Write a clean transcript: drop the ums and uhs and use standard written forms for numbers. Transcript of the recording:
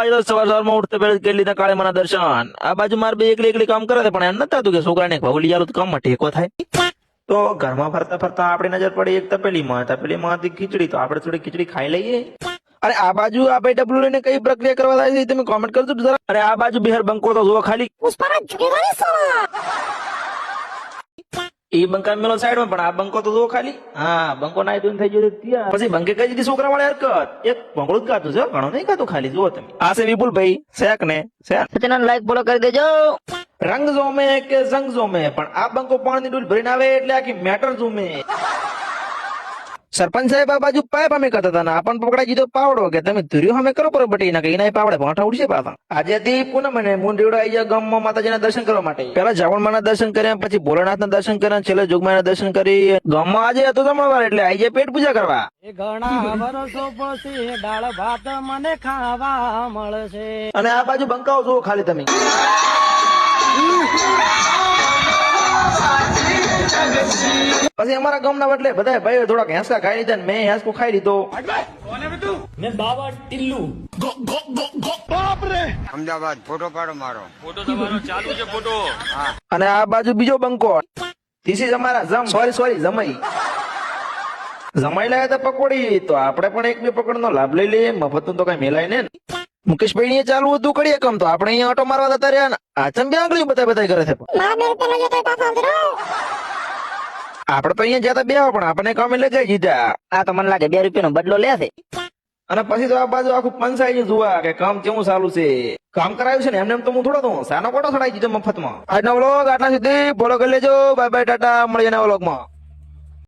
આજે તો સવારમાં ઉઠતા પહેલા કરી લીધા કાળે માના દર્શન. આ બાજુ મારે બે એકલી કામ કરે છે, પણ એમ નથી થતું કે છોકરાને ભાવ લઈ આલો તો કામમાં ટેકો થાય. તો ઘરમાં ફરતા ફરતા આપણી નજર પડી એક તપેલીમાં હતી ખીચડી, તો આપણે થોડી ખીચડી ખાઈ લઈએ. અરે આ બાજુ આ ભાઈ ડબલું લઈને કઈ પ્રક્રિયા કરવા થાય છે તમે કોમેન્ટ કરજો જરા. અરે આ બાજુ બિહાર બંકો તો જુઓ ખાલી. એ બંકા મેલો સાઈડમાં, પણ આ બંકો તો જુઓ ખાલી. હા, બંકો નાઈ ધોઈને થઈ ગયો ત્યાં. પછી બંકે કઈ દીધી છોકરા વાળી હરકત. એક ભંગળું જ ખાતું છે, ઘણું નહીં ખાતું ખાલી. જુઓ તમે, આ છે વિપુલભાઈ શેક ને શેક. સચિન લાઈક ફોલો કરી દેજો. રંગ જોમે કે સંગ જોમે, પણ આ બંકો પાણી ડૂલ ભરીને આવે એટલે આખી મેટર જોમે. સરપંચ સાહેબ આ બાજુ પાઇપ અમે કરતા હતા ને આપણને પકડાઈ દીધો પાવડો કે તમે ધુર્યો અમે કરો પર બટી ના કઈ પાવડે ભાંઠા ઉડશે પાછા. આજે થી પૂનમ અને મુંડીવડો આવી ગયા ગામમાં માતાજીના દર્શન કરવા માટે. પેલા જાવણમાના દર્શન કર્યા, પછી ભોળાનાથના દર્શન કર્યા, છેલ્લે જોગમાના દર્શન કરી. ગામમાં આજે હતો જમણવાર એટલે આવી જાય પેટ પૂજા કરવા. ઘણા વર્ષો પછી દાળ ભાત મને ખાવા મળશે. અને આ બાજુ બંકાઓ જુઓ ખાલી તમે. પછી અમારા ગામના એટલે બધા ભાઈઓ થોડાક હેંસકા ખાઈ લીધા ને મેં હેંસકો ખાઈ લીધો. અમદાવાદ ફોટો પાડો મારો. અને આ બાજુ બીજો બંકો. ધીસ ઇઝ અમારા સોરી જમાઈ. જમાઈ લાયા હતા પકોડી, તો આપણે પણ એક બે પકડનો લાભ લઈ લઈએ. મફતનું તો કઈ મેલાય ને. મુકેશભાઈ ને ચાલુ હતું કરીએ કામ, તો આપણે અહીંયા ઓટો મારવા જતા રહ્યા. આચમ બે આંગળી બધા કરે છે. આપડે તો અહીંયા જતા બે પણ આપણને કામે લગાઈ દીધા. આ તો મને લાગે 2 રૂપિયાનો બદલો લે છે. અને પછી તો આ બાજુ આખું પંચાયત જોવા કે કામ કેવું ચાલુ છે. કામ કરાયું છે ને એમને તો હું થોડો દઉં સાનો કોટો ચડાઈ દીધો મફતમાં. આજનો વ્લોગ આટલા સુધી ફોલો કરી લેજો. બાય બાય, ટાટા, મળીએ નવા વ્લોગમાં.